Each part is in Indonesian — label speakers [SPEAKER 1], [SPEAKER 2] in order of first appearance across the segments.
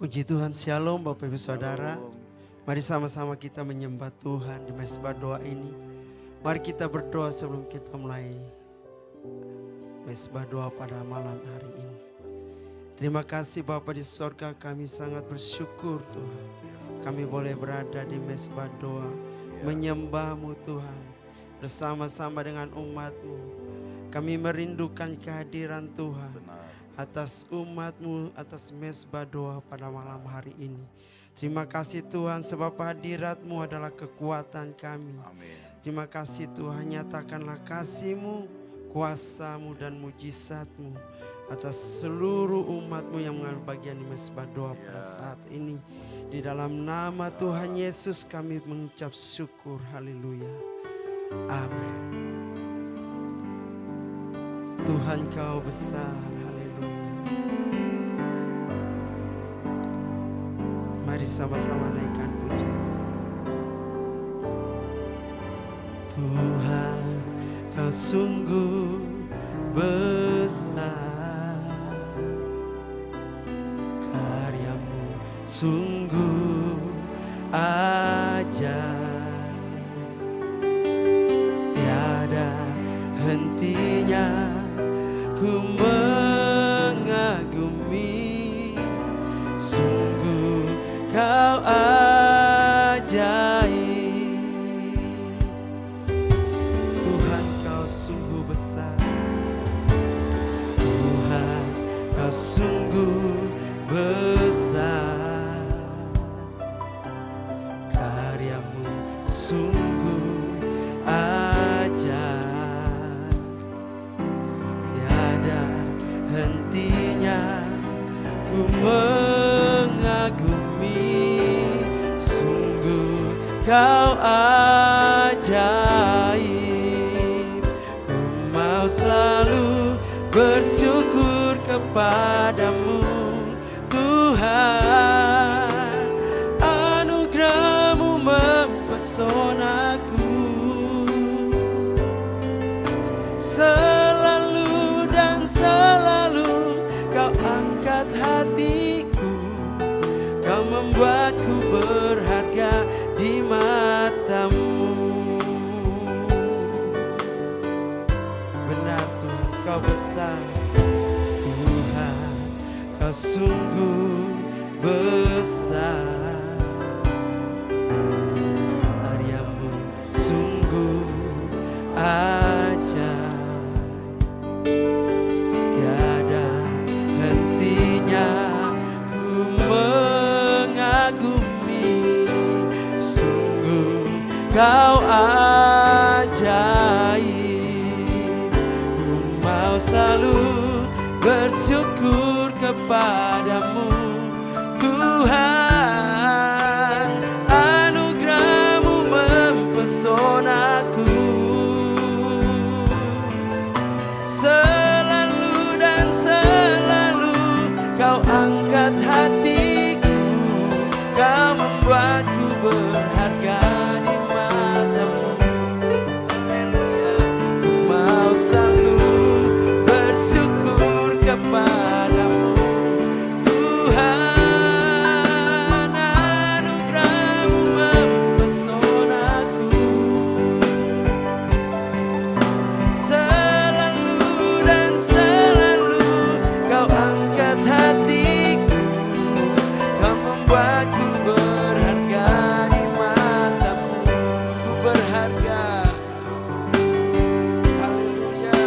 [SPEAKER 1] Puji Tuhan, Shalom Bapak Ibu Saudara. Mari sama-sama kita menyembah Tuhan di mezbah doa ini. Mari kita berdoa sebelum kita mulai mezbah doa pada malam hari ini. Terima kasih Bapa di sorga, kami sangat bersyukur Tuhan. Kami boleh berada di mezbah doa, menyembah-Mu Tuhan. Bersama-sama dengan umat-Mu. Kami merindukan kehadiran Tuhan. Atas umat-Mu, atas mezbah doa pada malam hari ini. Terima kasih Tuhan sebab hadirat-Mu adalah kekuatan kami.
[SPEAKER 2] Amin.
[SPEAKER 1] Terima kasih Tuhan, nyatakanlah kasih-Mu, kuasa-Mu dan mujizat-Mu atas seluruh umat-Mu yang mengambil bagian di mezbah doa pada saat ini. Di dalam nama Tuhan Yesus kami mengucap syukur, haleluya. Amin. Tuhan Kau besar. Mari sama-sama naikkan pujian. Tuhan, Kau sungguh besar, karya-Mu sungguh ajaib, tiada hentinya ku mengagumi, sungguh Kau ajaib. Tuhan, Kau sungguh besar. Tuhan, Kau sungguh besar, karya-Mu sungguh ajaib, tiada hentinya ku mengagumi, sungguh Kau ajaib. Ku mau selalu bersyukur kepadamu Tuhan, anugerah-Mu mempesonaku, selalu dan selalu Kau angkat hatiku, Kau membuatku berharga di mata-Mu. Benar Tuhan, Kau besar. Tuhan, Kau sungguh besar, karya-Mu sungguh ajaib, tiada hentinya ku mengagumi, sungguh Kau ajaib. Ku mau selalu bersyukur kepadamu Tuhan, anugerah-Mu mempesonaku, selalu dan selalu Kau angkat hatiku, Kau membuatku berharga di mata-Mu. Haleluya. Ku mau selalu bersyukur kepadamu Tuhan, anugerah-Mu mempesonaku, selalu dan selalu Kau angkat hatiku, Kau membuatku berharga di mata-Mu. Ku berharga, haleluya.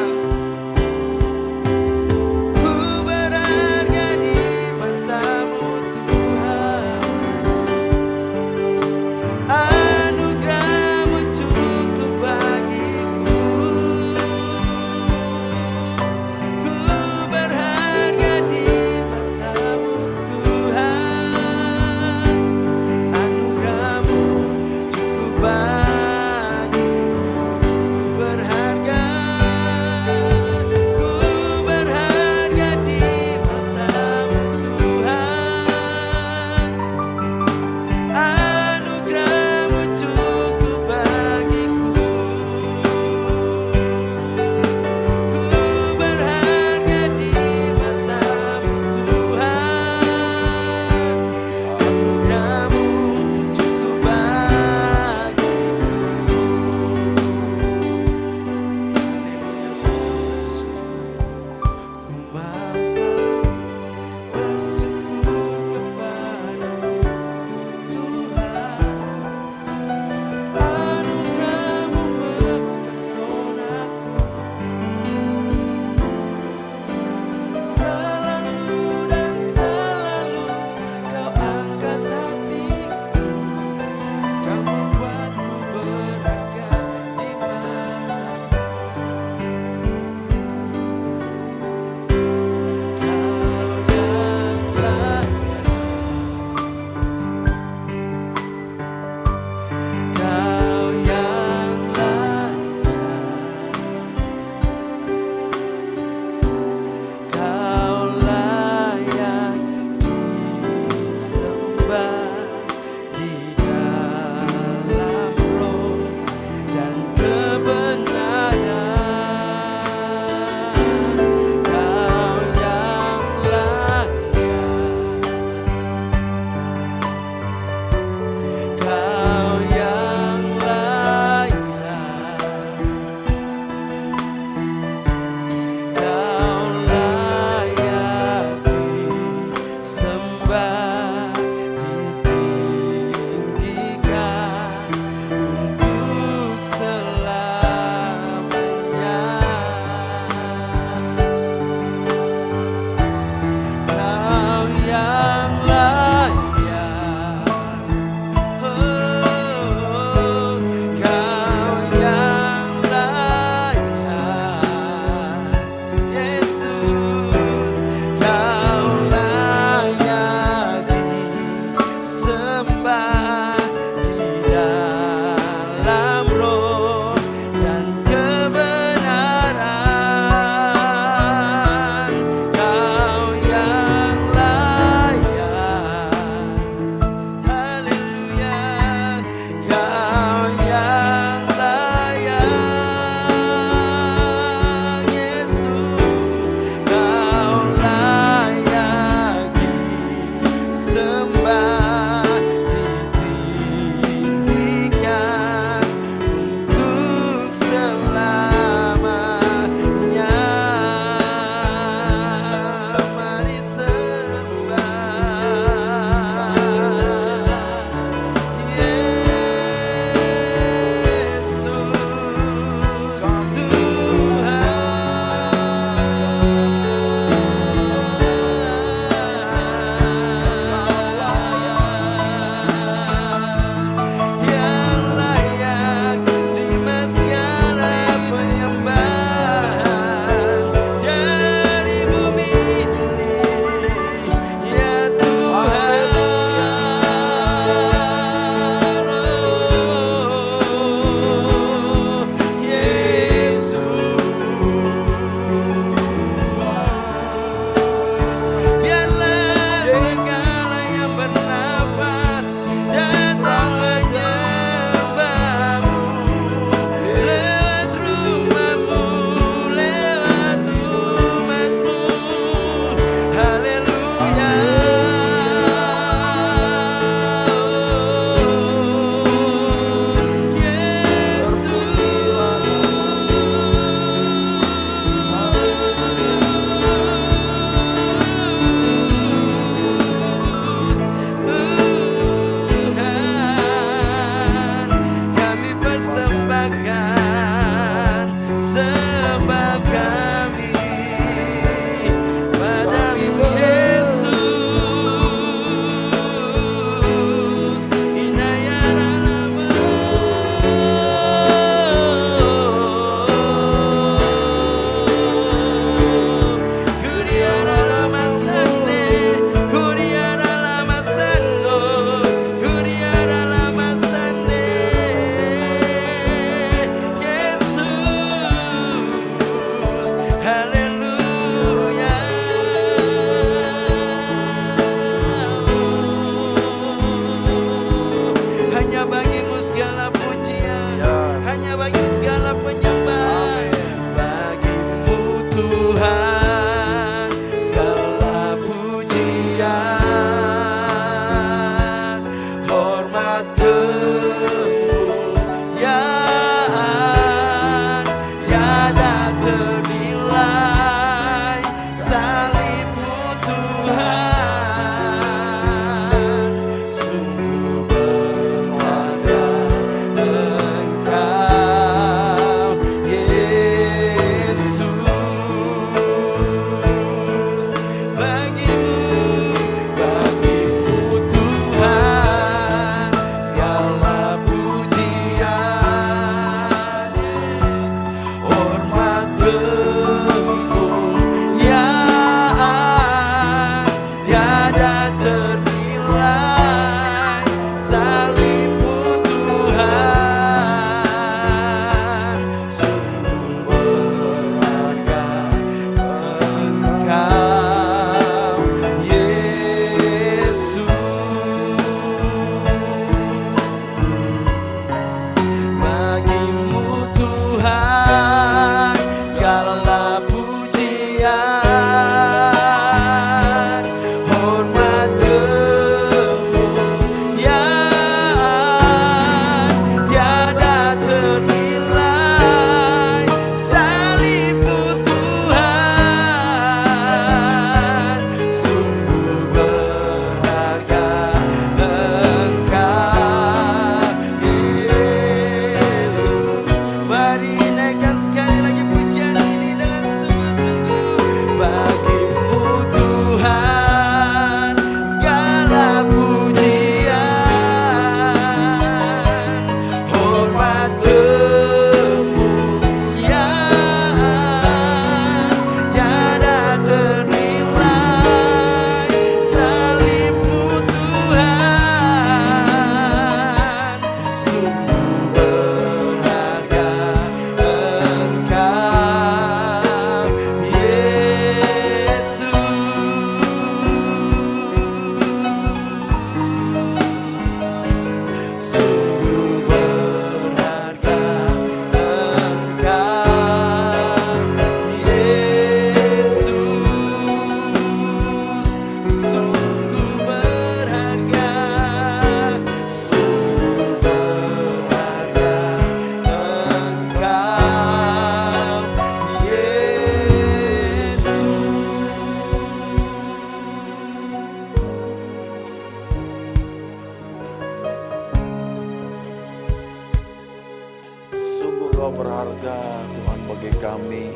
[SPEAKER 2] kami,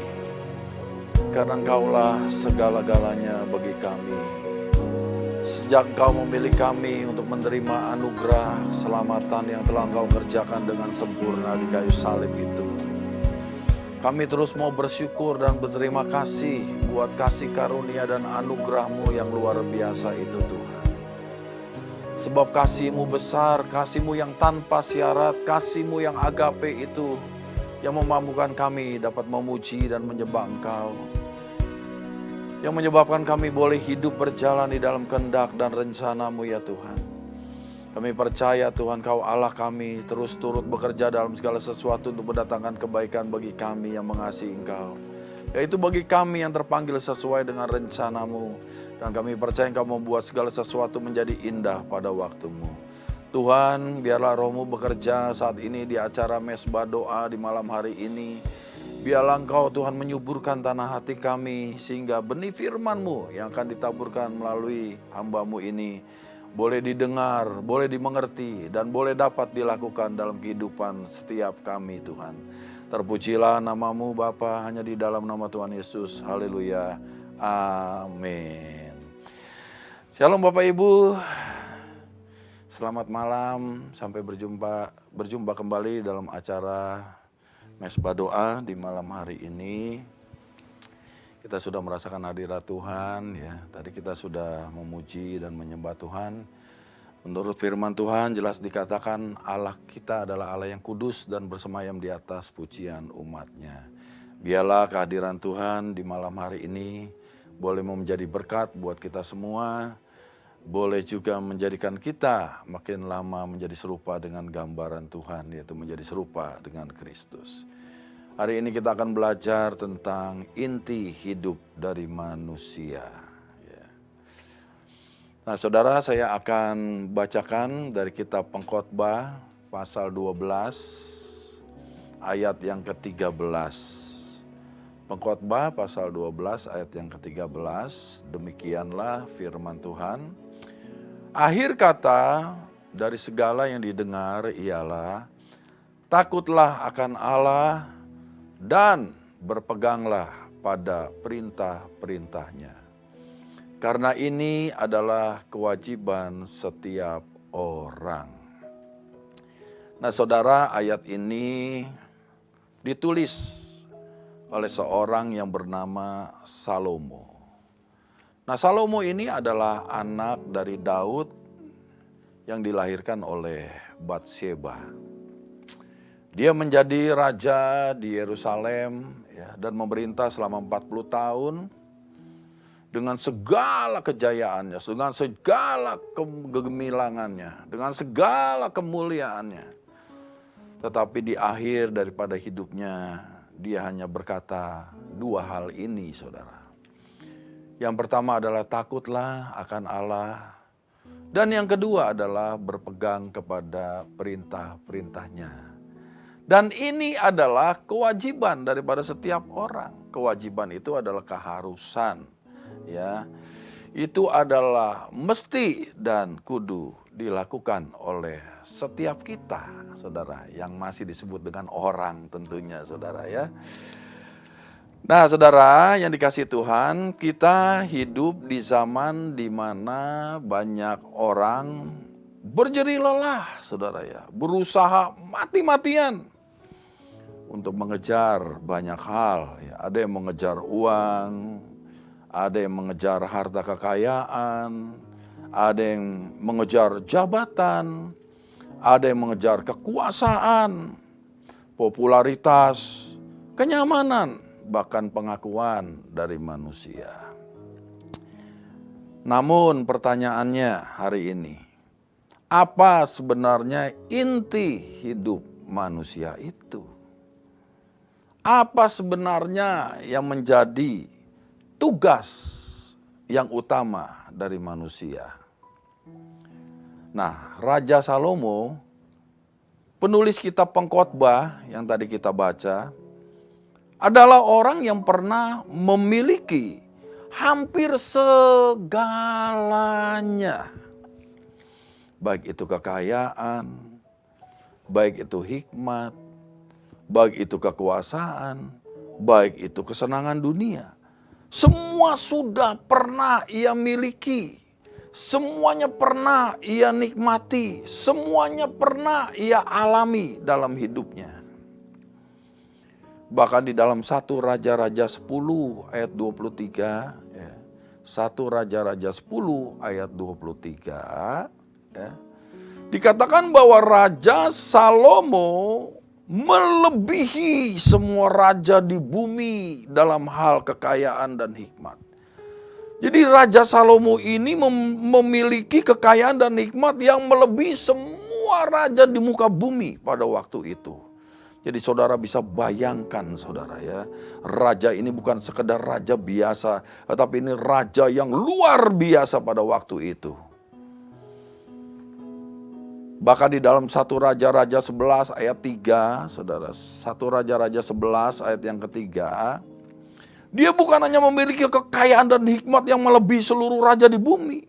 [SPEAKER 2] karena Engkaulah segala-galanya bagi kami. Sejak Engkau memilih kami untuk menerima anugerah keselamatan yang telah Engkau kerjakan dengan sempurna di kayu salib itu, kami terus mau bersyukur dan berterima kasih buat kasih karunia dan anugerah-Mu yang luar biasa itu Tuhan. Sebab kasih-Mu besar, kasih-Mu yang tanpa syarat, kasih-Mu yang agape itu yang memampukan kami dapat memuji dan menyembah Engkau. Yang menyebabkan kami boleh hidup berjalan di dalam kehendak dan rencana-Mu ya Tuhan. Kami percaya Tuhan Kau Allah kami terus turut bekerja dalam segala sesuatu untuk mendatangkan kebaikan bagi kami yang mengasihi Engkau. Yaitu bagi kami yang terpanggil sesuai dengan rencana-Mu. Dan kami percaya Engkau membuat segala sesuatu menjadi indah pada waktu-Mu. Tuhan, biarlah Roh-Mu bekerja saat ini di acara mesbah doa di malam hari ini. Biarlah Engkau Tuhan menyuburkan tanah hati kami sehingga benih firman-Mu yang akan ditaburkan melalui hamba-Mu ini boleh didengar, boleh dimengerti, dan boleh dapat dilakukan dalam kehidupan setiap kami Tuhan. Terpujilah nama-Mu Bapa, hanya di dalam nama Tuhan Yesus. Haleluya. Amin. Shalom Bapak Ibu. Selamat malam, sampai berjumpa kembali dalam acara mesbah doa di malam hari ini. Kita sudah merasakan hadirat Tuhan ya. Tadi kita sudah memuji dan menyembah Tuhan. Menurut firman Tuhan jelas dikatakan Allah kita adalah Allah yang kudus dan bersemayam di atas pujian umat-Nya. Biarlah kehadiran Tuhan di malam hari ini boleh menjadi berkat buat kita semua. Boleh juga menjadikan kita makin lama menjadi serupa dengan gambaran Tuhan, yaitu menjadi serupa dengan Kristus. Hari ini kita akan belajar tentang inti hidup dari manusia. Nah saudara, saya akan bacakan dari kitab Pengkhotbah pasal 12 ayat yang ke-13. Pengkhotbah pasal 12 ayat yang ke-13, demikianlah firman Tuhan. Akhir kata dari segala yang didengar ialah, takutlah akan Allah dan berpeganglah pada perintah-perintahnya. Karena ini adalah kewajiban setiap orang. Nah saudara, ayat ini ditulis oleh seorang yang bernama Salomo. Nah Salomo ini adalah anak dari Daud yang dilahirkan oleh Batsheba. Dia menjadi raja di Yerusalem ya, dan memerintah selama 40 tahun dengan segala kejayaannya, dengan segala kegemilangannya, dengan segala kemuliaannya. Tetapi di akhir daripada hidupnya dia hanya berkata dua hal ini saudara. Yang pertama adalah takutlah akan Allah. Dan yang kedua adalah berpegang kepada perintah-perintahnya. Dan ini adalah kewajiban daripada setiap orang. Kewajiban itu adalah keharusan. Ya, itu adalah mesti dan kudu dilakukan oleh setiap kita, saudara. Yang masih disebut dengan orang tentunya, saudara ya. Nah saudara yang dikasihi Tuhan, kita hidup di zaman di mana banyak orang berjerih lelah saudara ya. Berusaha mati-matian untuk mengejar banyak hal. Ya. Ada yang mengejar uang, ada yang mengejar harta kekayaan, ada yang mengejar jabatan, ada yang mengejar kekuasaan, popularitas, kenyamanan, bahkan pengakuan dari manusia. Namun pertanyaannya hari ini, apa sebenarnya inti hidup manusia itu? Apa sebenarnya yang menjadi tugas yang utama dari manusia? Nah, Raja Salomo, penulis kitab Pengkhotbah yang tadi kita baca, adalah orang yang pernah memiliki hampir segalanya. Baik itu kekayaan, baik itu hikmat, baik itu kekuasaan, baik itu kesenangan dunia. Semua sudah pernah ia miliki, semuanya pernah ia nikmati, semuanya pernah ia alami dalam hidupnya. Bahkan di dalam 1 Raja-Raja 10 ayat 23, ya, 1 Raja-Raja 10 ayat 23, ya, dikatakan bahwa Raja Salomo melebihi semua raja di bumi dalam hal kekayaan dan hikmat. Jadi Raja Salomo ini memiliki kekayaan dan hikmat yang melebihi semua raja di muka bumi pada waktu itu. Jadi saudara bisa bayangkan saudara ya, raja ini bukan sekedar raja biasa, tetapi ini raja yang luar biasa pada waktu itu. Bahkan di dalam 1 Raja-Raja 11 ayat 3, saudara, 1 Raja-Raja 11 ayat yang ketiga, dia bukan hanya memiliki kekayaan dan hikmat yang melebihi seluruh raja di bumi.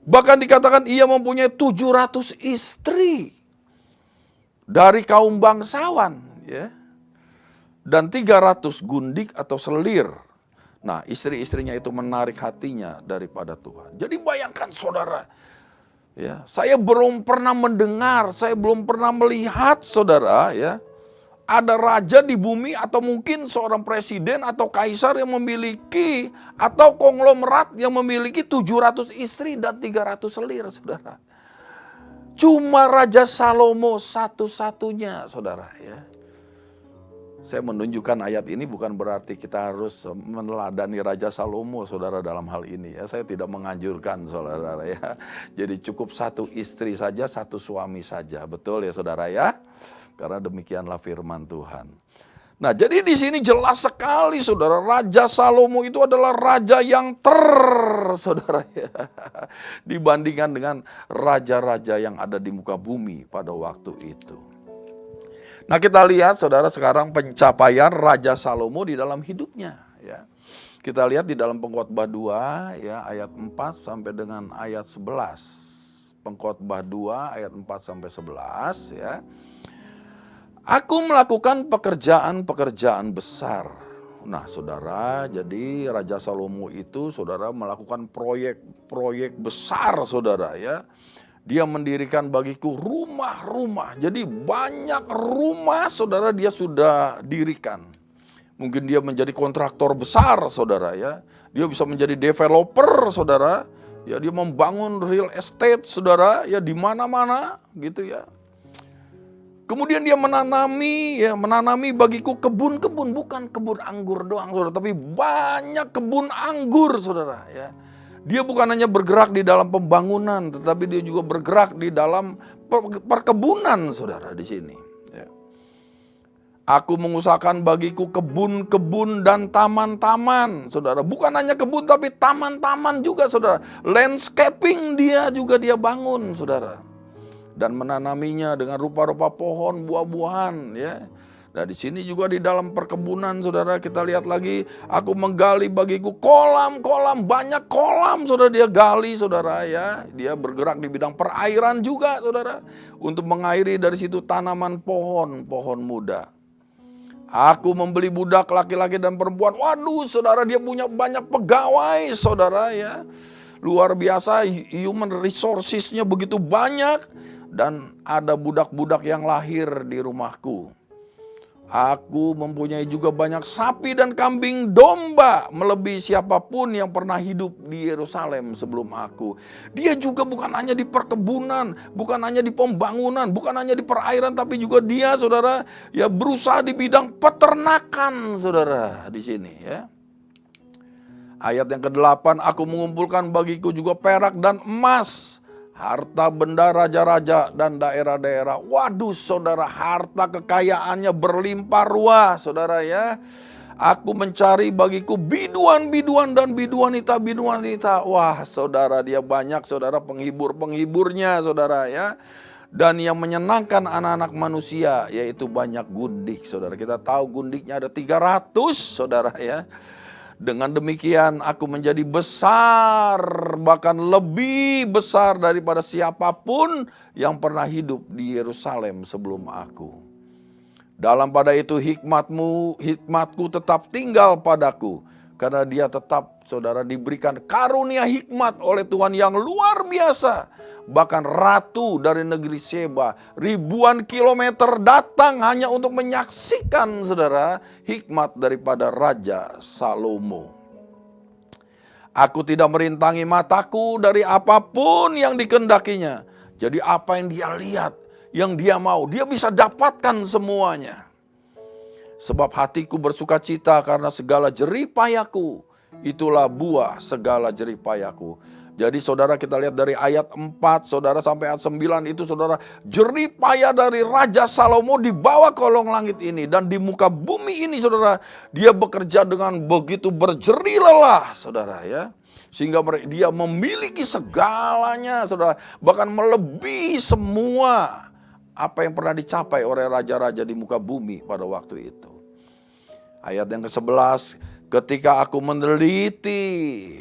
[SPEAKER 2] Bahkan dikatakan ia mempunyai 700 istri dari kaum bangsawan, ya, dan 300 gundik atau selir. Nah, istri-istrinya itu menarik hatinya daripada Tuhan. Jadi bayangkan saudara, ya, saya belum pernah mendengar, saya belum pernah melihat saudara ya, ada raja di bumi atau mungkin seorang presiden atau kaisar yang memiliki atau konglomerat yang memiliki 700 istri dan 300 selir saudara. Cuma Raja Salomo satu-satunya saudara ya. Saya menunjukkan ayat ini bukan berarti kita harus meneladani Raja Salomo saudara dalam hal ini ya. Saya tidak menganjurkan saudara ya. Jadi cukup satu istri saja, satu suami saja. Betul ya saudara ya? Karena demikianlah firman Tuhan. Nah, jadi di sini jelas sekali saudara, Raja Salomo itu adalah raja yang saudara ya. Dibandingkan dengan raja-raja yang ada di muka bumi pada waktu itu. Nah, kita lihat saudara sekarang pencapaian Raja Salomo di dalam hidupnya ya. Kita lihat di dalam Pengkhotbah 2 ya ayat 4 sampai dengan ayat 11. Pengkhotbah 2 ayat 4 sampai 11 ya. Aku melakukan pekerjaan-pekerjaan besar. Nah, saudara, jadi Raja Salomo itu saudara melakukan proyek-proyek besar saudara ya. Dia mendirikan bagiku rumah-rumah. Jadi banyak rumah saudara dia sudah dirikan. Mungkin dia menjadi kontraktor besar saudara ya. Dia bisa menjadi developer saudara. Ya, dia membangun real estate saudara ya di mana-mana gitu ya. Kemudian dia menanami bagiku kebun-kebun, bukan kebun anggur doang saudara, tapi banyak kebun anggur saudara ya. Dia bukan hanya bergerak di dalam pembangunan, tetapi dia juga bergerak di dalam perkebunan, saudara, di sini. Ya. Aku mengusahakan bagiku kebun-kebun dan taman-taman, saudara. Bukan hanya kebun, tapi taman-taman juga, saudara. Landscaping dia bangun, saudara. Dan menanaminya dengan rupa-rupa pohon, buah-buahan, ya. Nah, di sini juga di dalam perkebunan saudara kita lihat lagi, aku menggali bagiku kolam-kolam, banyak kolam saudara dia gali saudara ya. Dia bergerak di bidang perairan juga saudara, untuk mengairi dari situ tanaman pohon muda. Aku membeli budak laki-laki dan perempuan. Waduh saudara, dia punya banyak pegawai saudara ya. Luar biasa, human resources-nya begitu banyak. Dan ada budak-budak yang lahir di rumahku. Aku mempunyai juga banyak sapi dan kambing domba, melebihi siapapun yang pernah hidup di Yerusalem sebelum aku. Dia juga bukan hanya di perkebunan, bukan hanya di pembangunan, bukan hanya di perairan, tapi juga dia saudara ya berusaha di bidang peternakan saudara di sini ya. Ayat yang ke-8, aku mengumpulkan bagiku juga perak dan emas, harta benda raja-raja dan daerah-daerah. Waduh saudara, harta kekayaannya berlimpah ruah saudara ya. Aku mencari bagiku biduan-biduan dan biduanita. Wah saudara, dia banyak saudara penghibur-penghiburnya saudara ya. Dan yang menyenangkan anak-anak manusia yaitu banyak gundik saudara. Kita tahu gundiknya ada 300 saudara ya. Dengan demikian aku menjadi besar, bahkan lebih besar daripada siapapun yang pernah hidup di Yerusalem sebelum aku. Dalam pada itu hikmatku tetap tinggal padaku. Karena dia tetap, saudara, diberikan karunia hikmat oleh Tuhan yang luar biasa. Bahkan ratu dari negeri Seba, ribuan kilometer datang hanya untuk menyaksikan, saudara, hikmat daripada Raja Salomo. Aku tidak merintangi mataku dari apapun yang dikendakinya. Jadi apa yang dia lihat, yang dia mau, dia bisa dapatkan semuanya. Sebab hatiku bersuka cita karena segala jerih payahku. Itulah buah segala jerih payahku. Jadi saudara, kita lihat dari ayat 4 saudara sampai ayat 9 itu, saudara, jerih payah dari Raja Salomo di bawah kolong langit ini. Dan di muka bumi ini, saudara, dia bekerja dengan begitu berjerih lelah, saudara, ya. Sehingga dia memiliki segalanya, saudara. Bahkan melebihi semua apa yang pernah dicapai oleh raja-raja di muka bumi pada waktu itu. Ayat yang ke-11, ketika aku meneliti,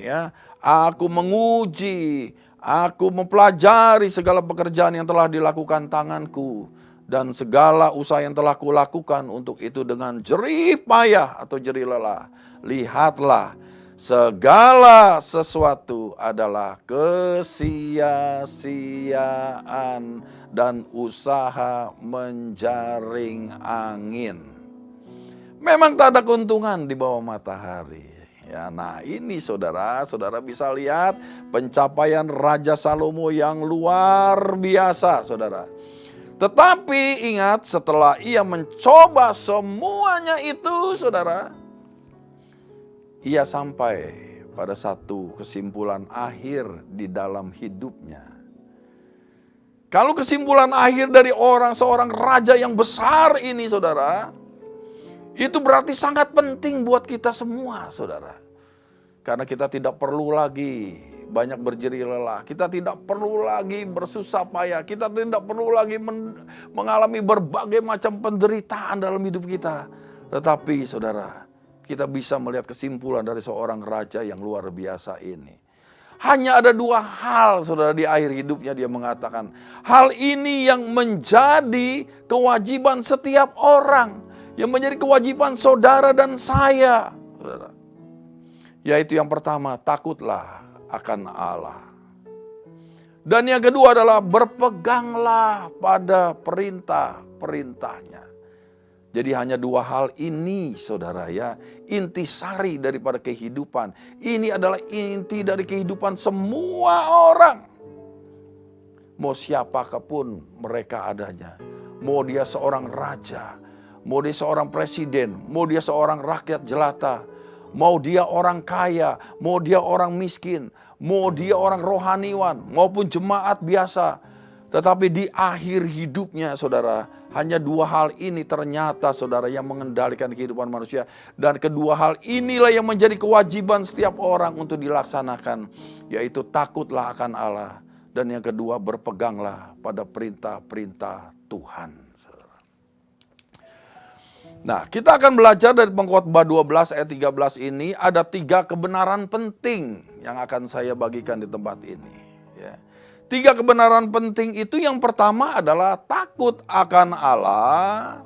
[SPEAKER 2] ya, aku menguji, aku mempelajari segala pekerjaan yang telah dilakukan tanganku, dan segala usaha yang telah kulakukan untuk itu dengan jerih payah atau jerih lelah. Lihatlah, segala sesuatu adalah kesia-siaan dan usaha menjaring angin. Memang tak ada keuntungan di bawah matahari. Ya, nah ini saudara bisa lihat pencapaian Raja Salomo yang luar biasa, saudara. Tetapi ingat, setelah ia mencoba semuanya itu, saudara, ia sampai pada satu kesimpulan akhir di dalam hidupnya. Kalau kesimpulan akhir dari seorang raja yang besar ini, saudara, itu berarti sangat penting buat kita semua, saudara. Karena kita tidak perlu lagi banyak berjerih lelah. Kita tidak perlu lagi bersusah payah. Kita tidak perlu lagi mengalami berbagai macam penderitaan dalam hidup kita. Tetapi saudara, kita bisa melihat kesimpulan dari seorang raja yang luar biasa ini. Hanya ada dua hal, saudara, di akhir hidupnya dia mengatakan, hal ini yang menjadi kewajiban setiap orang, yang menjadi kewajiban saudara dan saya, saudara. Yaitu yang pertama, takutlah akan Allah. Dan yang kedua adalah berpeganglah pada perintah-perintahnya. Jadi hanya dua hal ini, saudara, ya, intisari daripada kehidupan. Ini adalah inti dari kehidupan semua orang. Mau siapapun mereka adanya. Mau dia seorang raja, mau dia seorang presiden, mau dia seorang rakyat jelata, mau dia orang kaya, mau dia orang miskin, mau dia orang rohaniwan, maupun jemaat biasa. Tetapi di akhir hidupnya, saudara, hanya dua hal ini ternyata, saudara, yang mengendalikan kehidupan manusia. Dan kedua hal inilah yang menjadi kewajiban setiap orang untuk dilaksanakan, yaitu takutlah akan Allah. Dan yang kedua, berpeganglah pada perintah-perintah Tuhan. Nah, kita akan belajar dari Pengkhotbah 12 ayat 13 ini, ada 3 kebenaran penting yang akan saya bagikan di tempat ini. Ya. 3 kebenaran penting itu, yang pertama adalah takut akan Allah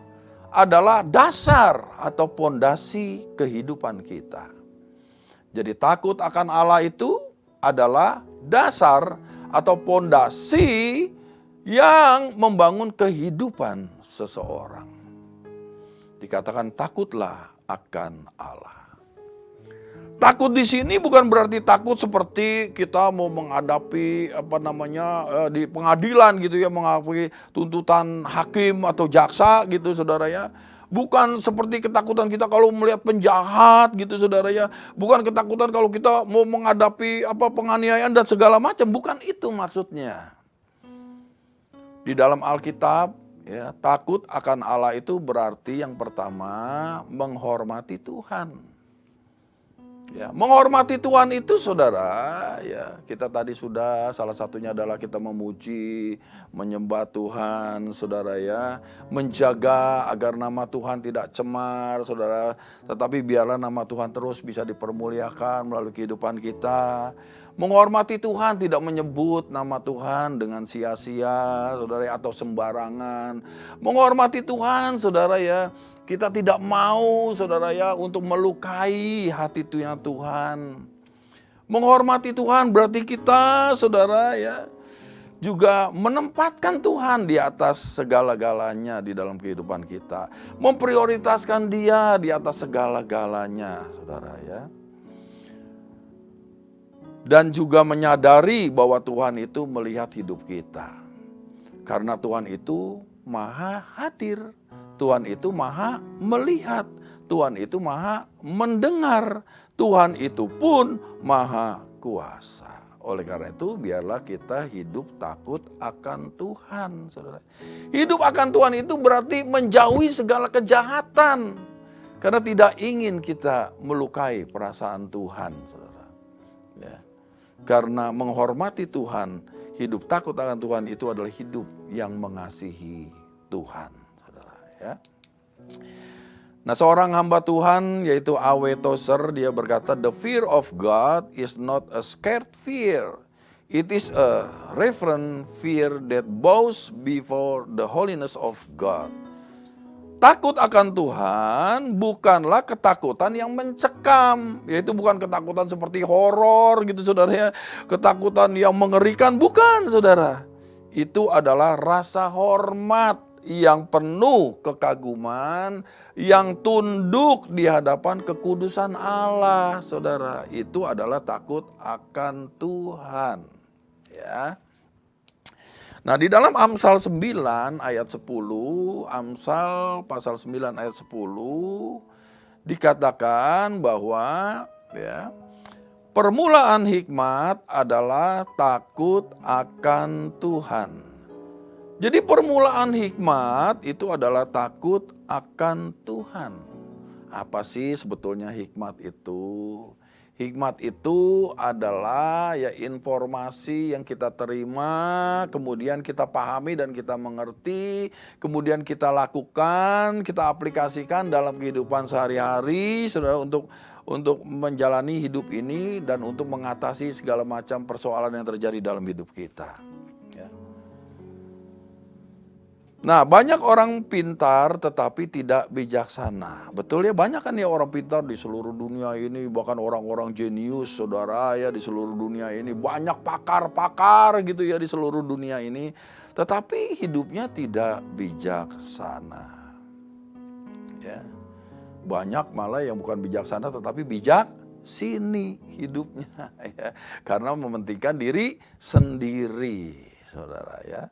[SPEAKER 2] adalah dasar atau pondasi kehidupan kita. Jadi takut akan Allah itu adalah dasar atau pondasi yang membangun kehidupan seseorang. Dikatakan takutlah akan Allah. Takut di sini bukan berarti takut seperti kita mau menghadapi di pengadilan gitu ya, menghadapi tuntutan hakim atau jaksa gitu, saudara, ya. Bukan seperti ketakutan kita kalau melihat penjahat gitu, saudara, ya. Bukan ketakutan kalau kita mau menghadapi penganiayaan dan segala macam, bukan itu maksudnya. Di dalam Alkitab, ya, takut akan Allah itu berarti yang pertama menghormati Tuhan. Ya, menghormati Tuhan itu saudara, ya kita tadi sudah salah satunya adalah kita memuji, menyembah Tuhan saudara ya, menjaga agar nama Tuhan tidak cemar saudara, tetapi biarlah nama Tuhan terus bisa dipermuliakan melalui kehidupan kita. Menghormati Tuhan tidak menyebut nama Tuhan dengan sia-sia saudara ya, atau sembarangan. Menghormati Tuhan saudara ya, kita tidak mau saudara ya untuk melukai hati Tuhan. Menghormati Tuhan berarti kita saudara ya juga menempatkan Tuhan di atas segala-galanya di dalam kehidupan kita. Memprioritaskan Dia di atas segala-galanya saudara ya. Dan juga menyadari bahwa Tuhan itu melihat hidup kita. Karena Tuhan itu maha hadir. Tuhan itu maha melihat. Tuhan itu maha mendengar. Tuhan itu pun maha kuasa. Oleh karena itu biarlah kita hidup takut akan Tuhan. Saudara. Hidup akan Tuhan itu berarti menjauhi segala kejahatan. Karena tidak ingin kita melukai perasaan Tuhan. Saudara. Ya. Karena menghormati Tuhan, hidup takut akan Tuhan itu adalah hidup yang mengasihi Tuhan. Saudara, ya. Nah seorang hamba Tuhan yaitu A.W. Tozer dia berkata, the fear of God is not a scared fear. It is a reverent fear that bows before the holiness of God. Takut akan Tuhan bukanlah ketakutan yang mencekam. Yaitu bukan ketakutan seperti horor gitu saudara ya. Ketakutan yang mengerikan, bukan saudara. Itu adalah rasa hormat yang penuh kekaguman, yang tunduk di hadapan kekudusan Allah saudara. Itu adalah takut akan Tuhan. Ya. Nah di dalam Amsal 9 ayat 10, Amsal pasal 9 ayat 10 dikatakan bahwa ya, permulaan hikmat adalah takut akan Tuhan. Jadi permulaan hikmat itu adalah takut akan Tuhan. Apa sih sebetulnya hikmat itu? Hikmat itu adalah ya informasi yang kita terima, kemudian kita pahami dan kita mengerti, kemudian kita lakukan, kita aplikasikan dalam kehidupan sehari-hari, saudara, untuk menjalani hidup ini dan untuk mengatasi segala macam persoalan yang terjadi dalam hidup kita. Ya. Nah banyak orang pintar tetapi tidak bijaksana. Betul ya, banyak kan ya orang pintar di seluruh dunia ini. Bahkan orang-orang jenius saudara ya di seluruh dunia ini. Banyak pakar-pakar gitu ya di seluruh dunia ini. Tetapi hidupnya tidak bijaksana. Ya. Banyak malah yang bukan bijaksana tetapi bijak sini hidupnya. Ya. Karena mementingkan diri sendiri saudara ya.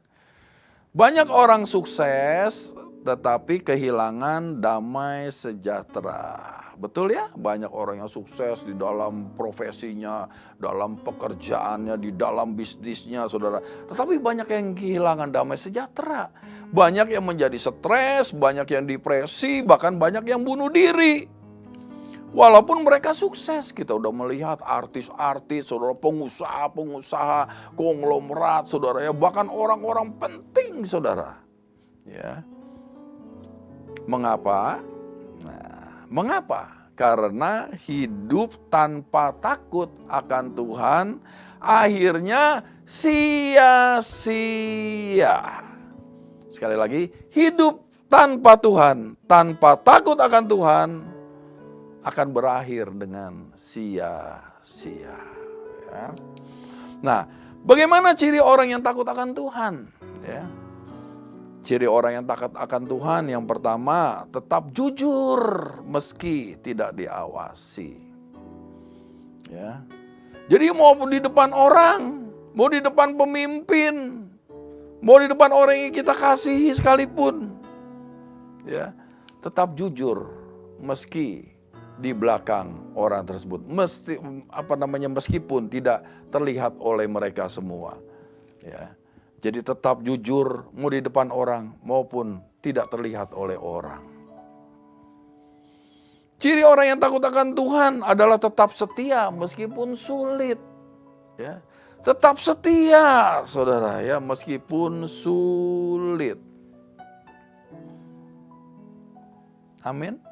[SPEAKER 2] Banyak orang sukses tetapi kehilangan damai sejahtera. Betul ya? Banyak orang yang sukses di dalam profesinya, dalam pekerjaannya, di dalam bisnisnya saudara. Tetapi banyak yang kehilangan damai sejahtera. Banyak yang menjadi stres, banyak yang depresi, bahkan banyak yang bunuh diri. Walaupun mereka sukses, kita udah melihat artis-artis, saudara, pengusaha-pengusaha, konglomerat, saudara ya, bahkan orang-orang penting, saudara. Ya. Mengapa? Nah, mengapa? Karena hidup tanpa takut akan Tuhan, akhirnya sia-sia. Sekali lagi, hidup tanpa Tuhan, tanpa takut akan Tuhan, akan berakhir dengan sia-sia. Ya. Nah, bagaimana ciri orang yang takut akan Tuhan? Ya. Ciri orang yang takut akan Tuhan yang pertama, tetap jujur meski tidak diawasi. Ya. Jadi mau di depan orang, mau di depan pemimpin, mau di depan orang yang kita kasihi sekalipun, ya, tetap jujur meski di belakang orang tersebut, meskipun tidak terlihat oleh mereka semua. Ya. Jadi tetap jujur mau di depan orang maupun tidak terlihat oleh orang. Ciri orang yang takut akan Tuhan adalah tetap setia meskipun sulit. Ya. Tetap setia, saudara ya, meskipun sulit. Amin.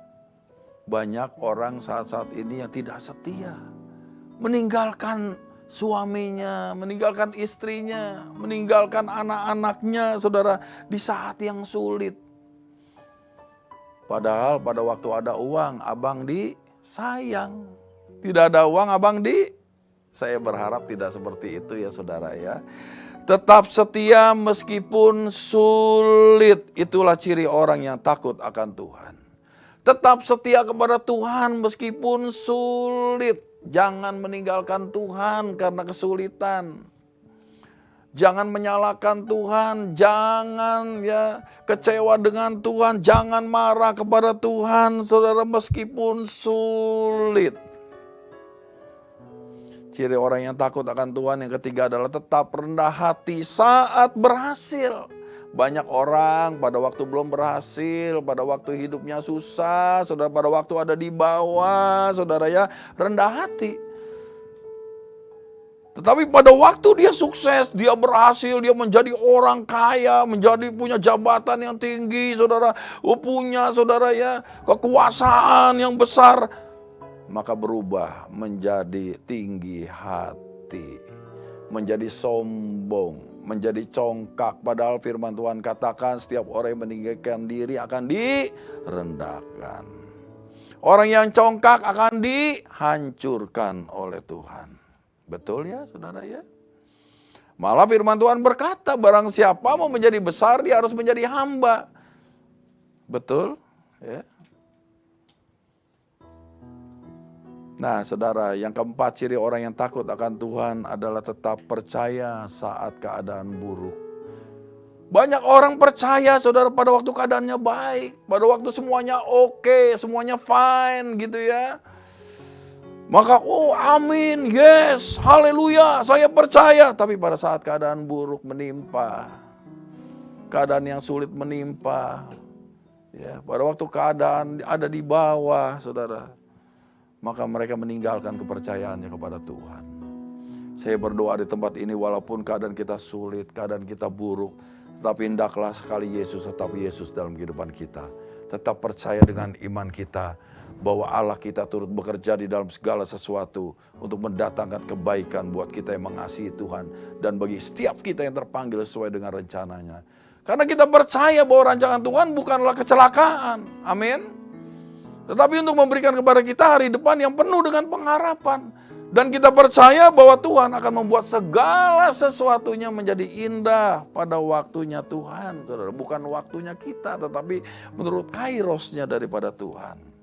[SPEAKER 2] Banyak orang saat-saat ini yang tidak setia. Meninggalkan suaminya, meninggalkan istrinya, meninggalkan anak-anaknya, saudara, di saat yang sulit. Padahal pada waktu ada uang, abang disayang. Tidak ada uang, abang Saya berharap tidak seperti itu ya saudara ya. Tetap setia meskipun sulit. Itulah ciri orang yang takut akan Tuhan. Tetap setia kepada Tuhan meskipun sulit. Jangan meninggalkan Tuhan karena kesulitan. Jangan menyalahkan Tuhan, jangan ya kecewa dengan Tuhan, jangan marah kepada Tuhan, saudara, meskipun sulit. Ciri orang yang takut akan Tuhan yang ketiga adalah tetap rendah hati saat berhasil. Banyak orang pada waktu belum berhasil, pada waktu hidupnya susah, saudara, pada waktu ada di bawah, saudara ya, rendah hati. Tetapi pada waktu dia sukses, dia berhasil, dia menjadi orang kaya, punya jabatan yang tinggi, saudara, punya, saudara ya, kekuasaan yang besar, maka berubah menjadi tinggi hati, menjadi sombong, menjadi congkak. Padahal firman Tuhan katakan setiap orang yang meninggikan diri akan direndahkan. Orang yang congkak akan dihancurkan oleh Tuhan. Betul ya saudara ya. Malah firman Tuhan berkata barang siapa mau menjadi besar dia harus menjadi hamba. Betul ya. Nah saudara, yang keempat ciri orang yang takut akan Tuhan adalah tetap percaya saat keadaan buruk. Banyak orang percaya saudara pada waktu keadaannya baik, pada waktu semuanya oke, semuanya fine gitu ya. Maka amin, yes, haleluya, saya percaya. Tapi pada saat keadaan buruk menimpa, keadaan yang sulit menimpa, ya, pada waktu keadaan ada di bawah saudara, maka mereka meninggalkan kepercayaannya kepada Tuhan. Saya berdoa di tempat ini walaupun keadaan kita sulit, keadaan kita buruk, tetapi hendaklah sekali Yesus tetap Yesus dalam kehidupan kita. Tetap percaya dengan iman kita bahwa Allah kita turut bekerja di dalam segala sesuatu untuk mendatangkan kebaikan buat kita yang mengasihi Tuhan dan bagi setiap kita yang terpanggil sesuai dengan rencananya. Karena kita percaya bahwa rancangan Tuhan bukanlah kecelakaan. Amin. Tetapi untuk memberikan kepada kita hari depan yang penuh dengan pengharapan. Dan kita percaya bahwa Tuhan akan membuat segala sesuatunya menjadi indah pada waktunya Tuhan. Saudara, bukan waktunya kita, tetapi menurut kairosnya daripada Tuhan.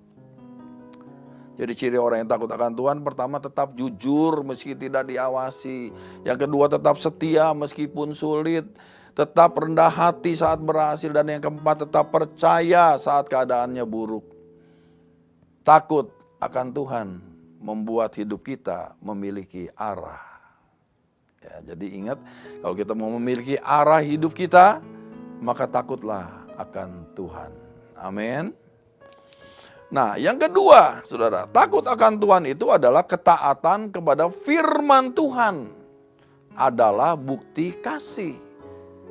[SPEAKER 2] Jadi ciri orang yang takut akan Tuhan, pertama tetap jujur meski tidak diawasi. Yang kedua tetap setia meskipun sulit. Tetap rendah hati saat berhasil. Dan yang keempat tetap percaya saat keadaannya buruk. Takut akan Tuhan membuat hidup kita memiliki arah. Ya, jadi ingat, kalau kita mau memiliki arah hidup kita, maka takutlah akan Tuhan. Amin. Nah, yang kedua, saudara, takut akan Tuhan itu adalah ketaatan kepada firman Tuhan. Adalah bukti kasih.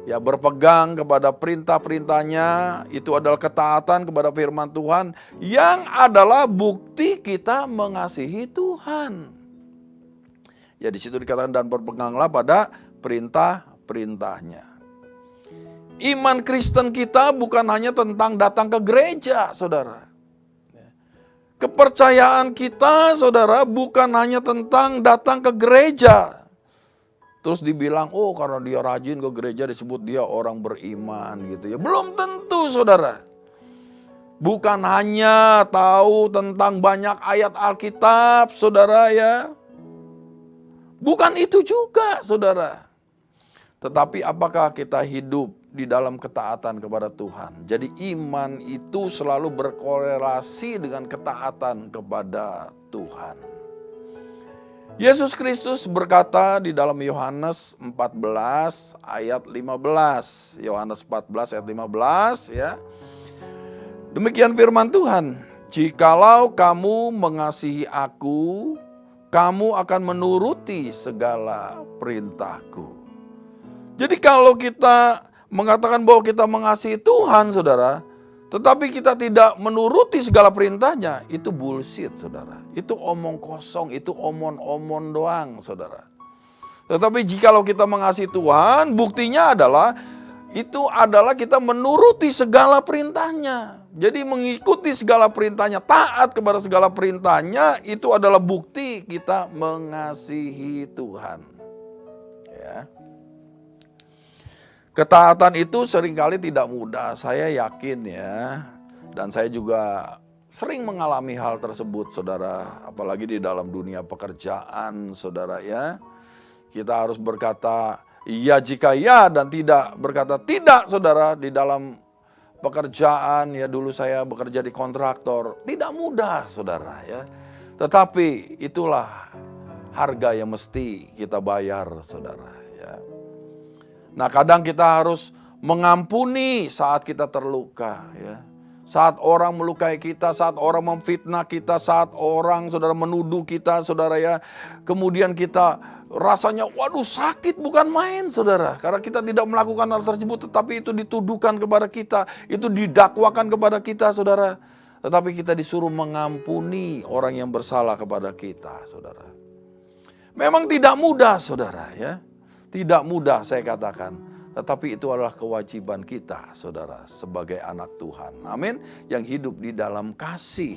[SPEAKER 2] Ya, berpegang kepada perintah-perintahnya itu adalah ketaatan kepada firman Tuhan yang adalah bukti kita mengasihi Tuhan. Ya, di situ dikatakan dan berpeganglah pada perintah-perintahnya. Iman Kristen kita bukan hanya tentang datang ke gereja, saudara. Kepercayaan kita, saudara, bukan hanya tentang datang ke gereja. Terus dibilang, karena dia rajin ke gereja disebut dia orang beriman gitu ya. Belum tentu, saudara. Bukan hanya tahu tentang banyak ayat Alkitab, saudara ya. Bukan itu juga, saudara. Tetapi apakah kita hidup di dalam ketaatan kepada Tuhan? Jadi iman itu selalu berkorelasi dengan ketaatan kepada Tuhan. Yesus Kristus berkata di dalam Yohanes 14 ayat 15. Yohanes 14 ayat 15 ya. Demikian firman Tuhan. Jikalau kamu mengasihi aku, kamu akan menuruti segala perintahku. Jadi kalau kita mengatakan bahwa kita mengasihi Tuhan, saudara, tetapi kita tidak menuruti segala perintahnya, itu bullshit, saudara. Itu omong kosong, itu omon-omon doang, saudara. Tetapi jikalau kita mengasihi Tuhan, buktinya adalah itu adalah kita menuruti segala perintahnya. Jadi mengikuti segala perintahnya, taat kepada segala perintahnya, itu adalah bukti kita mengasihi Tuhan. Ya. Ketaatan itu seringkali tidak mudah, saya yakin ya. Dan saya juga sering mengalami hal tersebut, saudara. Apalagi di dalam dunia pekerjaan, saudara ya. Kita harus berkata iya jika ya dan tidak berkata tidak, saudara. Di dalam pekerjaan ya, dulu saya bekerja di kontraktor, tidak mudah, saudara ya. Tetapi itulah harga yang mesti kita bayar, saudara ya. Nah, kadang kita harus mengampuni saat kita terluka ya. Saat orang melukai kita, saat orang memfitnah kita, saat orang, saudara, menuduh kita, saudara ya. Kemudian kita rasanya waduh sakit bukan main, saudara. Karena kita tidak melakukan hal tersebut, tetapi itu dituduhkan kepada kita, itu didakwakan kepada kita, saudara. Tetapi kita disuruh mengampuni orang yang bersalah kepada kita, saudara. Memang tidak mudah, saudara ya. Tidak mudah saya katakan. Tetapi itu adalah kewajiban kita, saudara, sebagai anak Tuhan. Amin. Yang hidup di dalam kasih.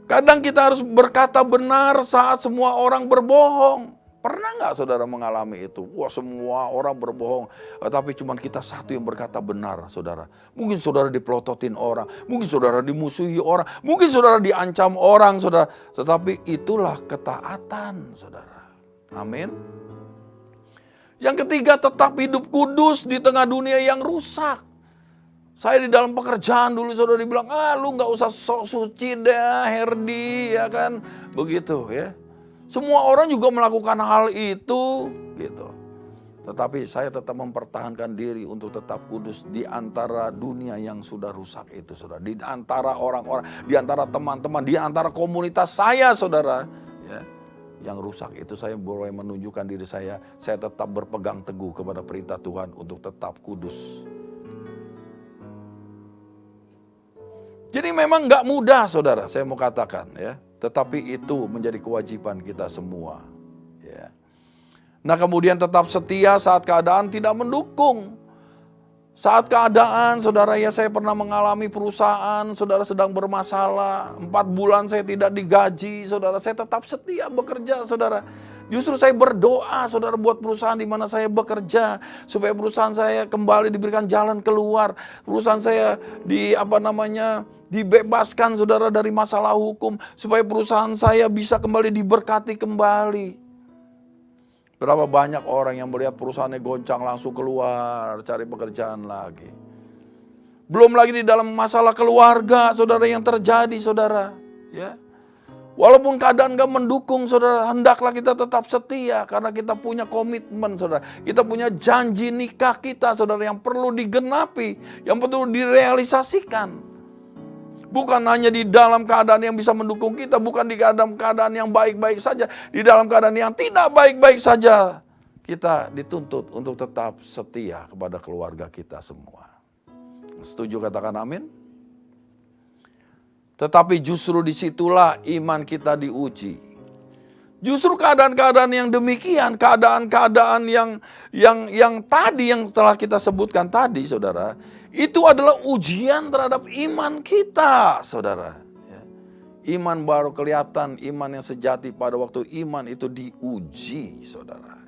[SPEAKER 2] Kadang kita harus berkata benar saat semua orang berbohong. Pernah nggak saudara mengalami itu? Wah, semua orang berbohong, tapi cuma kita satu yang berkata benar, saudara. Mungkin saudara dipelototin orang, mungkin saudara dimusuhi orang, mungkin saudara diancam orang, saudara. Tetapi itulah ketaatan, saudara. Amin. Yang ketiga, tetap hidup kudus di tengah dunia yang rusak. Saya di dalam pekerjaan dulu saudara dibilang, lu gak usah sok suci deh Herdi, ya kan. Begitu ya. Semua orang juga melakukan hal itu gitu. Tetapi saya tetap mempertahankan diri untuk tetap kudus di antara dunia yang sudah rusak itu, saudara. Di antara orang-orang, di antara teman-teman, di antara komunitas saya, saudara. Ya. Yang rusak itu saya boleh menunjukkan diri saya tetap berpegang teguh kepada perintah Tuhan untuk tetap kudus. Jadi memang gak mudah, saudara, saya mau katakan ya. Tetapi itu menjadi kewajiban kita semua. Ya. Nah, kemudian tetap setia saat keadaan tidak mendukung. Saat keadaan, saudara ya, saya pernah mengalami perusahaan, saudara sedang bermasalah. 4 bulan saya tidak digaji, saudara. Saya tetap setia bekerja, saudara. Justru saya berdoa, saudara, buat perusahaan di mana saya bekerja. Supaya perusahaan saya kembali diberikan jalan keluar. Perusahaan saya dibebaskan, saudara, dari masalah hukum. Supaya perusahaan saya bisa kembali diberkati kembali. Berapa banyak orang yang melihat perusahaannya goncang langsung keluar cari pekerjaan lagi. Belum lagi di dalam masalah keluarga, saudara, yang terjadi, saudara. Ya. Walaupun keadaan gak mendukung, saudara, hendaklah kita tetap setia. Karena kita punya komitmen, saudara. Kita punya janji nikah kita, saudara, yang perlu digenapi. Yang perlu direalisasikan. Bukan hanya di dalam keadaan yang bisa mendukung kita, bukan di dalam keadaan yang baik-baik saja, di dalam keadaan yang tidak baik-baik saja. Kita dituntut untuk tetap setia kepada keluarga kita semua. Setuju katakan amin? Tetapi justru disitulah iman kita diuji. Justru keadaan-keadaan yang demikian, keadaan-keadaan yang tadi yang telah kita sebutkan tadi, saudara, itu adalah ujian terhadap iman kita, saudara. Iman baru kelihatan, iman yang sejati pada waktu iman itu diuji, saudara.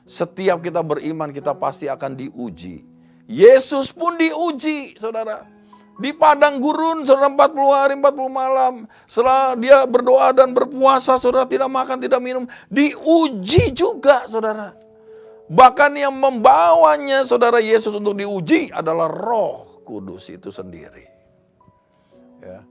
[SPEAKER 2] Setiap kita beriman, kita pasti akan diuji. Yesus pun diuji, saudara. Di padang gurun, saudara, 40 hari, 40 malam. Setelah dia berdoa dan berpuasa, saudara, tidak makan, tidak minum. Diuji juga, saudara. Bahkan yang membawanya, saudara, Yesus untuk diuji adalah Roh Kudus itu sendiri. Ya.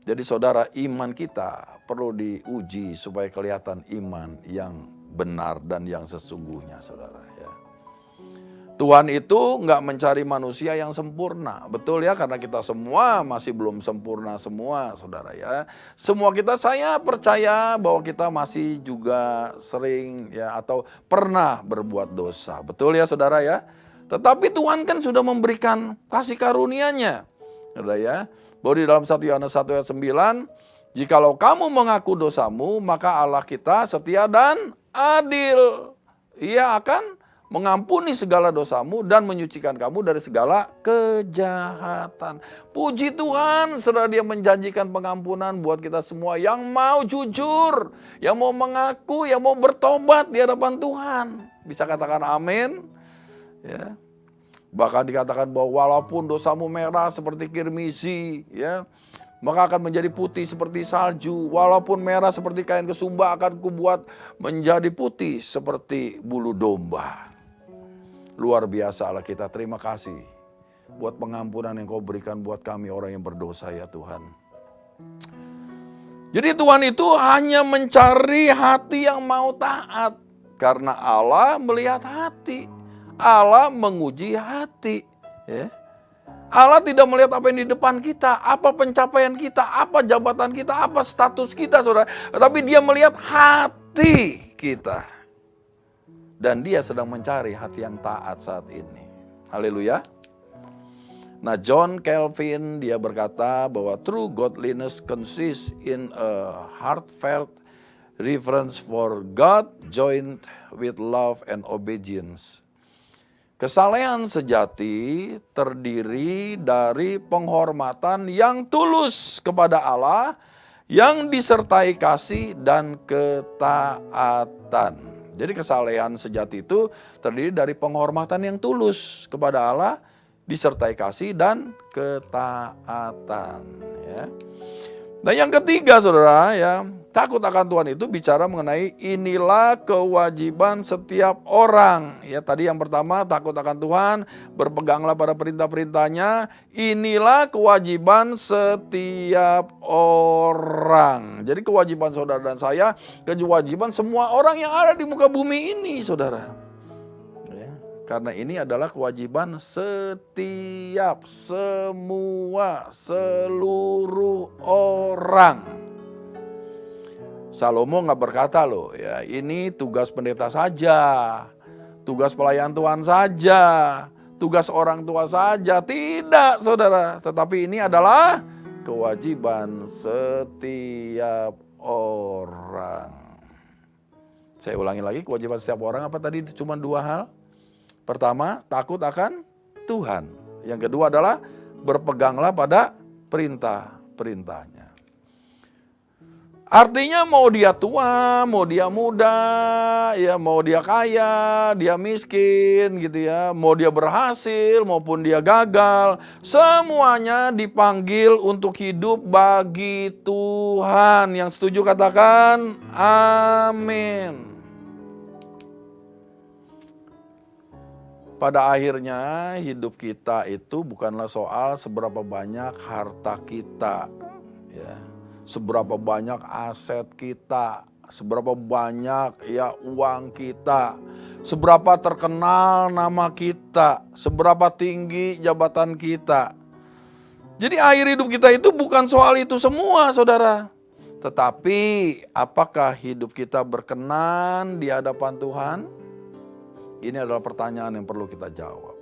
[SPEAKER 2] Jadi saudara, iman kita perlu diuji supaya kelihatan iman yang benar dan yang sesungguhnya, saudara. Ya. Tuhan itu nggak mencari manusia yang sempurna, betul ya, karena kita semua masih belum sempurna semua, saudara ya. Semua kita, saya percaya bahwa kita masih juga sering ya atau pernah berbuat dosa, betul ya saudara ya. Tetapi Tuhan kan sudah memberikan kasih karunia-Nya, saudara ya. Bahwa di dalam 1 Yohanes 1 ayat 9, jikalau kamu mengaku dosamu, maka Allah kita setia dan adil. Ia akan mengampuni segala dosamu dan menyucikan kamu dari segala kejahatan. Puji Tuhan, saudara, Dia menjanjikan pengampunan buat kita semua yang mau jujur, yang mau mengaku, yang mau bertobat di hadapan Tuhan. Bisa katakan amin? Ya. Bahkan dikatakan bahwa walaupun dosamu merah seperti kirmizi, ya, maka akan menjadi putih seperti salju. Walaupun merah seperti kain kesumba, akan kubuat menjadi putih seperti bulu domba. Luar biasa Allah kita, terima kasih buat pengampunan yang Kau berikan buat kami orang yang berdosa ya Tuhan. Jadi Tuhan itu hanya mencari hati yang mau taat. Karena Allah melihat hati. Allah menguji hati. Ya. Allah tidak melihat apa yang di depan kita, apa pencapaian kita, apa jabatan kita, apa status kita, saudara. Tetapi Dia melihat hati kita. Dan Dia sedang mencari hati yang taat saat ini. Haleluya. Nah, John Calvin dia berkata bahwa true godliness consists in a heartfelt reverence for God joined with love and obedience. Kesalehan sejati terdiri dari penghormatan yang tulus kepada Allah yang disertai kasih dan ketaatan. Jadi kesalehan sejati itu terdiri dari penghormatan yang tulus kepada Allah, disertai kasih dan ketaatan. Ya. Dan yang ketiga saudara ya, takut akan Tuhan itu bicara mengenai inilah kewajiban setiap orang. Ya, tadi yang pertama takut akan Tuhan, berpeganglah pada perintah-perintahnya. Inilah kewajiban setiap orang. Jadi kewajiban saudara dan saya, kewajiban semua orang yang ada di muka bumi ini saudara. Ya, karena ini adalah kewajiban setiap, semua, seluruh orang. Salomo nggak berkata loh ya, ini tugas pendeta saja, tugas pelayan Tuhan saja, tugas orang tua saja. Tidak saudara, tetapi ini adalah kewajiban setiap orang. Saya ulangi lagi, kewajiban setiap orang apa tadi? Cuma 2 hal. Pertama, takut akan Tuhan. Yang kedua adalah berpeganglah pada perintah-perintahnya. Artinya mau dia tua, mau dia muda, ya mau dia kaya, dia miskin gitu ya, mau dia berhasil maupun dia gagal, semuanya dipanggil untuk hidup bagi Tuhan. Yang setuju katakan amin. Pada akhirnya hidup kita itu bukanlah soal seberapa banyak harta kita, ya. Seberapa banyak aset kita, seberapa banyak ya uang kita, seberapa terkenal nama kita, seberapa tinggi jabatan kita. Jadi akhir hidup kita itu bukan soal itu semua saudara. Tetapi apakah hidup kita berkenan di hadapan Tuhan? Ini adalah pertanyaan yang perlu kita jawab.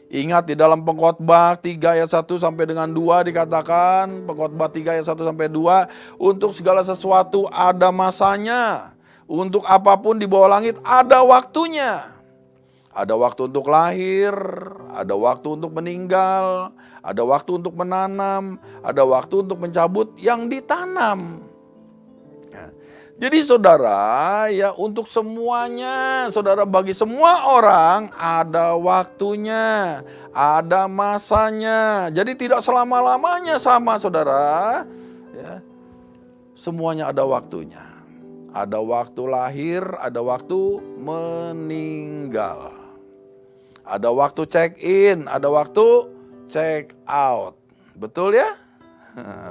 [SPEAKER 2] Ingat di dalam Pengkhotbah 3 ayat 1 sampai dengan 2 dikatakan, Pengkhotbah 3 ayat 1 sampai 2, untuk segala sesuatu ada masanya, untuk apapun di bawah langit ada waktunya. Ada waktu untuk lahir, ada waktu untuk meninggal, ada waktu untuk menanam, ada waktu untuk mencabut yang ditanam. Jadi saudara ya, untuk semuanya, saudara, bagi semua orang ada waktunya, ada masanya. Jadi tidak selama-lamanya sama saudara. Ya. Semuanya ada waktunya. Ada waktu lahir, ada waktu meninggal. Ada waktu check in, ada waktu check out. Betul ya?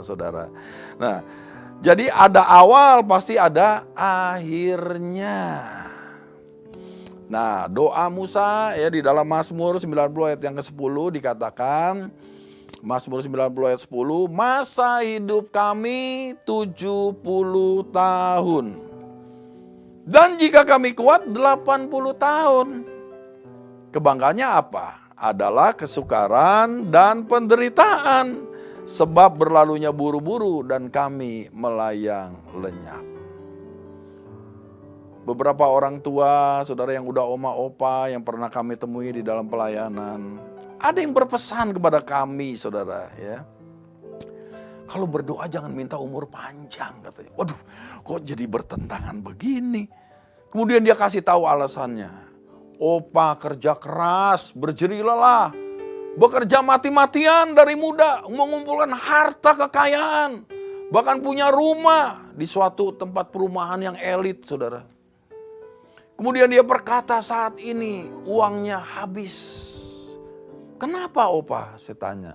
[SPEAKER 2] Saudara. Nah, jadi ada awal pasti ada akhirnya. Nah, doa Musa ya di dalam Mazmur 90 ayat yang ke-10 dikatakan, Mazmur 90 ayat 10, masa hidup kami 70 tahun. Dan jika kami kuat 80 tahun. Kebanggaannya apa? Adalah kesukaran dan penderitaan. Sebab berlalunya buru-buru dan kami melayang lenyap. Beberapa orang tua, saudara yang udah oma opa yang pernah kami temui di dalam pelayanan, ada yang berpesan kepada kami, saudara, ya. Kalau berdoa jangan minta umur panjang, katanya. Waduh, kok jadi bertentangan begini? Kemudian dia kasih tahu alasannya. Opa kerja keras, berjerih lelah, bekerja mati-matian dari muda, mengumpulkan harta kekayaan, bahkan punya rumah di suatu tempat perumahan yang elit, saudara. Kemudian dia berkata saat ini uangnya habis. Kenapa opa? Saya tanya.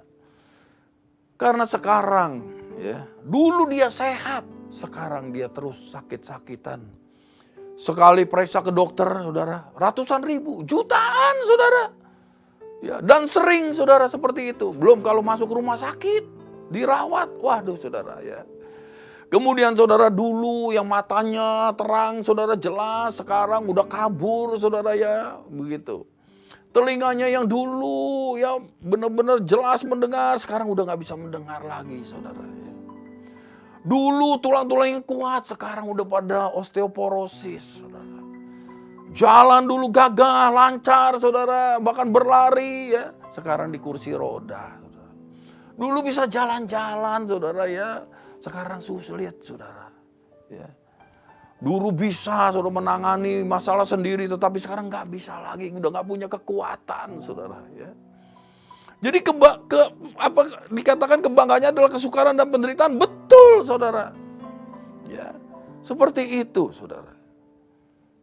[SPEAKER 2] Karena sekarang ya, dulu dia sehat, sekarang dia terus sakit-sakitan. Sekali periksa ke dokter, saudara, ratusan ribu, jutaan, saudara. Ya, dan sering, saudara, seperti itu. Belum kalau masuk rumah sakit, dirawat, waduh, saudara, ya. Kemudian saudara dulu yang matanya terang, saudara jelas, sekarang udah kabur, saudara, ya, begitu. Telinganya yang dulu ya benar-benar jelas mendengar, sekarang udah gak bisa mendengar lagi, saudara, ya. Dulu tulang-tulang yang kuat, sekarang udah pada osteoporosis, saudara. Jalan dulu gagah, lancar, saudara, bahkan berlari, ya, sekarang di kursi roda. Saudara. Dulu bisa jalan-jalan, saudara, ya, sekarang sulit, saudara. Ya. Dulu bisa, saudara, menangani masalah sendiri, tetapi sekarang nggak bisa lagi, udah nggak punya kekuatan, saudara. Ya. Jadi dikatakan kebanggaannya adalah kesukaran dan penderitaan, betul, saudara. Ya, seperti itu, saudara.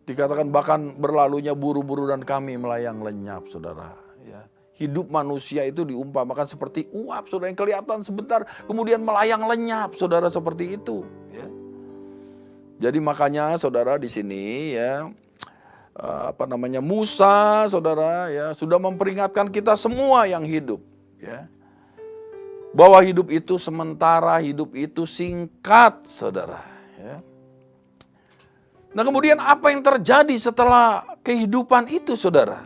[SPEAKER 2] Dikatakan bahkan berlalunya buru-buru dan kami melayang lenyap, saudara. Ya. Hidup manusia itu diumpamakan seperti uap, saudara, yang kelihatan sebentar kemudian melayang lenyap, saudara, seperti itu. Ya. Jadi makanya, saudara, di sini ya Musa, saudara, ya sudah memperingatkan kita semua yang hidup, ya, bahwa hidup itu sementara, hidup itu singkat, saudara. Ya. Nah, kemudian apa yang terjadi setelah kehidupan itu, saudara?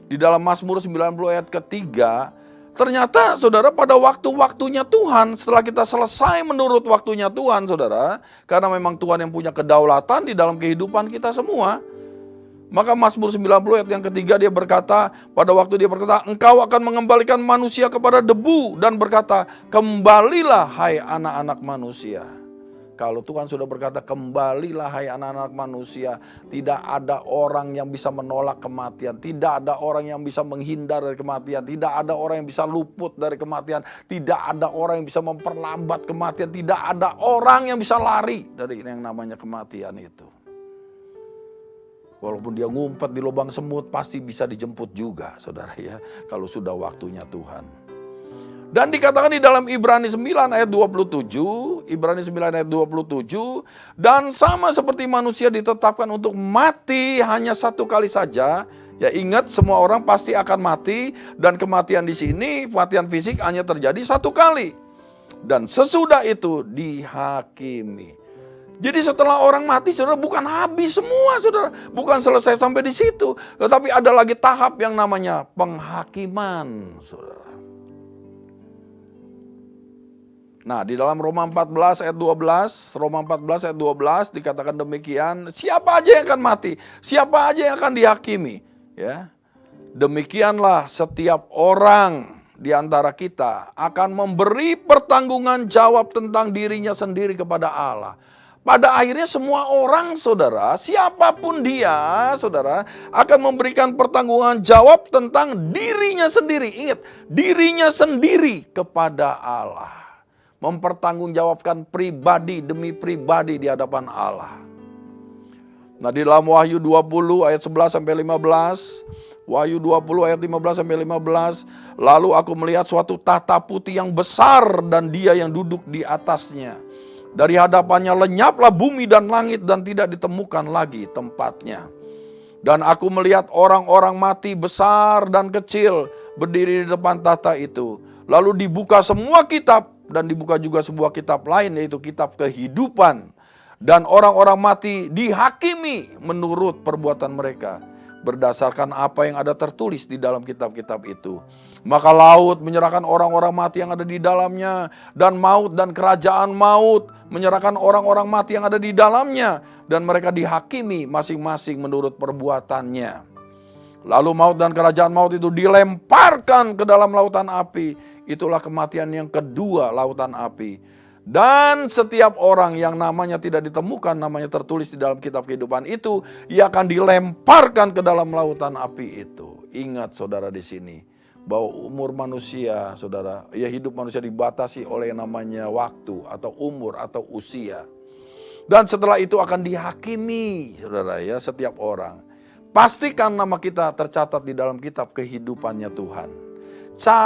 [SPEAKER 2] Di dalam Mazmur 90 ayat ketiga, ternyata, saudara, pada waktu-waktunya Tuhan, setelah kita selesai menurut waktunya Tuhan, saudara, karena memang Tuhan yang punya kedaulatan di dalam kehidupan kita semua, maka Mazmur 90 ayat yang ketiga dia berkata, pada waktu dia berkata, engkau akan mengembalikan manusia kepada debu, dan berkata, kembalilah hai anak-anak manusia. Kalau Tuhan sudah berkata, kembalilah hai anak-anak manusia, tidak ada orang yang bisa menolak kematian, tidak ada orang yang bisa menghindar dari kematian, tidak ada orang yang bisa luput dari kematian, tidak ada orang yang bisa memperlambat kematian, tidak ada orang yang bisa lari dari yang namanya kematian itu. Walaupun dia ngumpet di lubang semut, pasti bisa dijemput juga, saudara, ya, kalau sudah waktunya Tuhan. Dan dikatakan di dalam Ibrani 9 ayat 27, Ibrani 9 ayat 27, dan sama seperti manusia ditetapkan untuk mati hanya satu kali saja, ya ingat semua orang pasti akan mati, dan kematian di sini, kematian fisik hanya terjadi satu kali. Dan sesudah itu dihakimi. Jadi setelah orang mati, saudara, bukan habis semua, saudara. Bukan selesai sampai di situ. Tetapi ada lagi tahap yang namanya penghakiman, saudara. Nah, di dalam Roma 14 ayat 12, Roma 14 ayat 12 dikatakan demikian, siapa aja yang akan mati, siapa aja yang akan dihakimi. Ya. Demikianlah setiap orang di antara kita akan memberi pertanggungan jawab tentang dirinya sendiri kepada Allah. Pada akhirnya semua orang, saudara, siapapun dia, saudara, akan memberikan pertanggungan jawab tentang dirinya sendiri. Ingat, dirinya sendiri kepada Allah. Mempertanggungjawabkan pribadi demi pribadi di hadapan Allah. Nah, di dalam Wahyu 20 ayat 11 sampai 15, Wahyu 20 ayat 15 sampai 15, lalu aku melihat suatu tahta putih yang besar dan dia yang duduk di atasnya. Dari hadapannya lenyaplah bumi dan langit dan tidak ditemukan lagi tempatnya. Dan aku melihat orang-orang mati besar dan kecil berdiri di depan tahta itu. Lalu dibuka semua kitab dan dibuka juga sebuah kitab lain, yaitu kitab kehidupan. Dan orang-orang mati dihakimi menurut perbuatan mereka, berdasarkan apa yang ada tertulis di dalam kitab-kitab itu. Maka laut menyerahkan orang-orang mati yang ada di dalamnya, dan maut dan kerajaan maut menyerahkan orang-orang mati yang ada di dalamnya, dan mereka dihakimi masing-masing menurut perbuatannya. Lalu maut dan kerajaan maut itu dilemparkan ke dalam lautan api. Itulah kematian yang kedua, lautan api. Dan setiap orang yang namanya tidak ditemukan, namanya tertulis di dalam kitab kehidupan itu, ia akan dilemparkan ke dalam lautan api itu. Ingat saudara di sini, bahwa umur manusia, saudara, ya hidup manusia dibatasi oleh yang namanya waktu atau umur atau usia. Dan setelah itu akan dihakimi, saudara ya, setiap orang. Pastikan nama kita tercatat di dalam kitab kehidupannya Tuhan.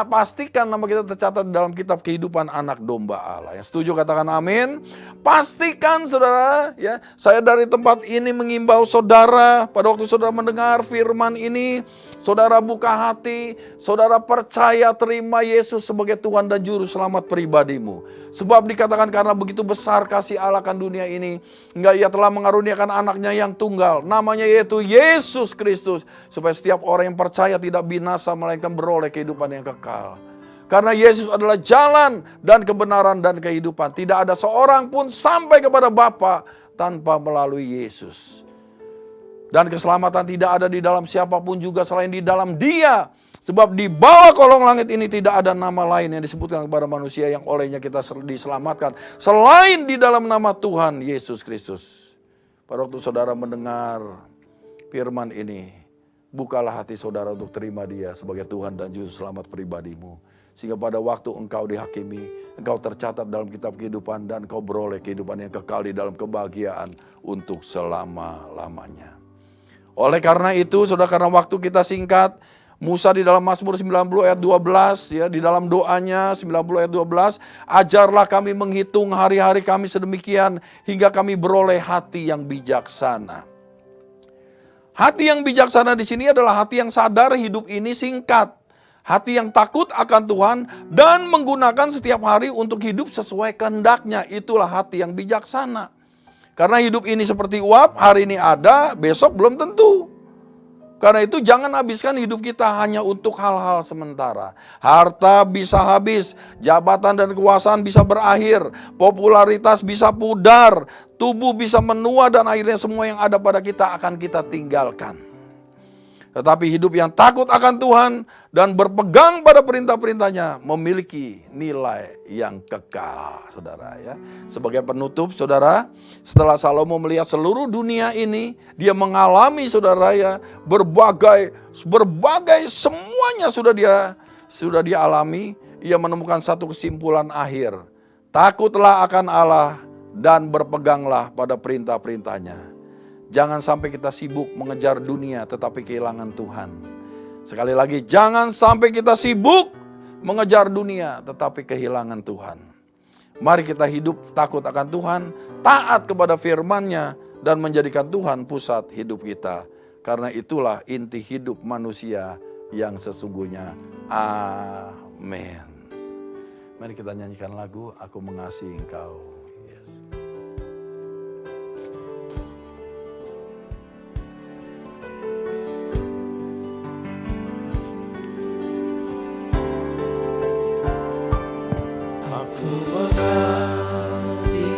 [SPEAKER 2] Pastikan nama kita tercatat dalam kitab kehidupan anak domba Allah. Yang setuju katakan amin. Pastikan saudara ya, saya dari tempat ini mengimbau saudara, pada waktu saudara mendengar firman ini, saudara buka hati, saudara percaya terima Yesus sebagai Tuhan dan Juru Selamat pribadimu. Sebab dikatakan karena begitu besar kasih Allah akan dunia ini, hingga ia telah mengaruniakan anaknya yang tunggal, namanya yaitu Yesus Kristus, supaya setiap orang yang percaya tidak binasa melainkan beroleh kehidupan yang kekal. Karena Yesus adalah jalan dan kebenaran dan kehidupan. Tidak ada seorang pun sampai kepada Bapa tanpa melalui Yesus. Dan keselamatan tidak ada di dalam siapapun juga selain di dalam Dia. Sebab di bawah kolong langit ini tidak ada nama lain yang disebutkan kepada manusia yang olehnya kita diselamatkan, selain di dalam nama Tuhan Yesus Kristus. Pada waktu saudara mendengar firman ini, bukalah hati saudara untuk terima Dia sebagai Tuhan dan Juru Selamat pribadimu. Sehingga pada waktu engkau dihakimi, engkau tercatat dalam kitab kehidupan dan engkau beroleh kehidupan yang kekal di dalam kebahagiaan untuk selama-lamanya. Oleh karena itu, saudara, karena waktu kita singkat, Musa di dalam Mazmur 90 ayat 12, ya, di dalam doanya 90 ayat 12, ajarlah kami menghitung hari-hari kami sedemikian hingga kami beroleh hati yang bijaksana. Hati yang bijaksana di sini adalah hati yang sadar hidup ini singkat. Hati yang takut akan Tuhan dan menggunakan setiap hari untuk hidup sesuai kehendaknya. Itulah hati yang bijaksana. Karena hidup ini seperti uap, hari ini ada, besok belum tentu. Karena itu jangan habiskan hidup kita hanya untuk hal-hal sementara. Harta bisa habis, jabatan dan kekuasaan bisa berakhir, popularitas bisa pudar, tubuh bisa menua dan akhirnya semua yang ada pada kita akan kita tinggalkan. Tetapi hidup yang takut akan Tuhan dan berpegang pada perintah-perintahnya memiliki nilai yang kekal, saudara ya. Sebagai penutup, saudara, setelah Salomo melihat seluruh dunia ini, dia mengalami, saudara ya, berbagai semuanya sudah dia alami. Ia menemukan satu kesimpulan akhir. Takutlah akan Allah dan berpeganglah pada perintah-perintahnya. Jangan sampai kita sibuk mengejar dunia tetapi kehilangan Tuhan. Sekali lagi, jangan sampai kita sibuk mengejar dunia tetapi kehilangan Tuhan. Mari kita hidup takut akan Tuhan, taat kepada firman-Nya dan menjadikan Tuhan pusat hidup kita. Karena itulah inti hidup manusia yang sesungguhnya. Amin. Mari kita nyanyikan lagu Aku Mengasihi Engkau. Yes.
[SPEAKER 1] Aku mengasihi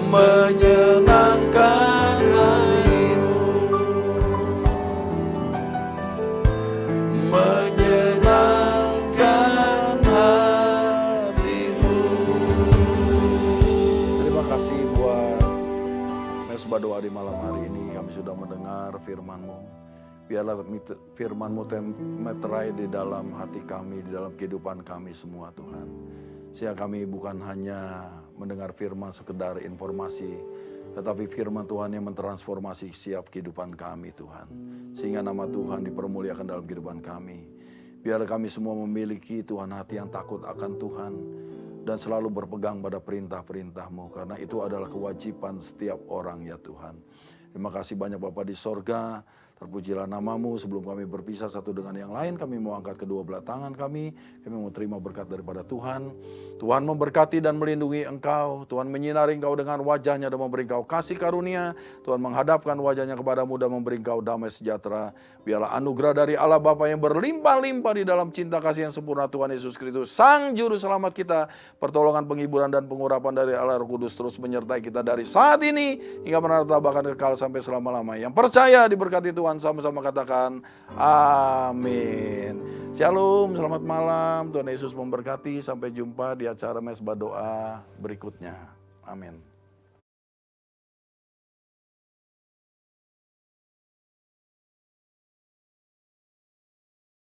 [SPEAKER 2] menyenangkan hatimu, menyenangkan hatimu. Terima kasih buat mesbah doa di malam hari ini. Kami sudah mendengar firman-Mu. Biarlah firman-Mu meterai di dalam hati kami, di dalam kehidupan kami semua Tuhan. Sehingga kami bukan hanya mendengar firman sekedar informasi, tetapi firman Tuhan yang mentransformasi setiap kehidupan kami Tuhan. Sehingga nama Tuhan dipermuliakan dalam kehidupan kami. Biar kami semua memiliki Tuhan hati yang takut akan Tuhan dan selalu berpegang pada perintah-perintah-Mu, karena itu adalah kewajiban setiap orang ya Tuhan. Terima kasih banyak Bapa di sorga. Terpujilah nama-Mu. Sebelum kami berpisah satu dengan yang lain, kami mau angkat kedua belah tangan kami. Kami mau terima berkat daripada Tuhan. Tuhan memberkati dan melindungi engkau. Tuhan menyinari engkau dengan wajahnya dan memberi engkau kasih karunia. Tuhan menghadapkan wajahnya kepadamu dan memberi engkau damai sejahtera. Biarlah anugerah dari Allah Bapa yang berlimpah-limpah di dalam cinta kasih yang sempurna Tuhan Yesus Kristus, Sang Juru Selamat kita, pertolongan, penghiburan, dan pengurapan dari Allah Roh Kudus terus menyertai kita dari saat ini hingga menatap bahkan kekal sampai selama-lamanya. Yang percaya diberkati Tuhan sama-sama katakan amin. Shalom, selamat malam. Tuhan Yesus memberkati. Sampai jumpa di acara mesbah doa berikutnya. Amin.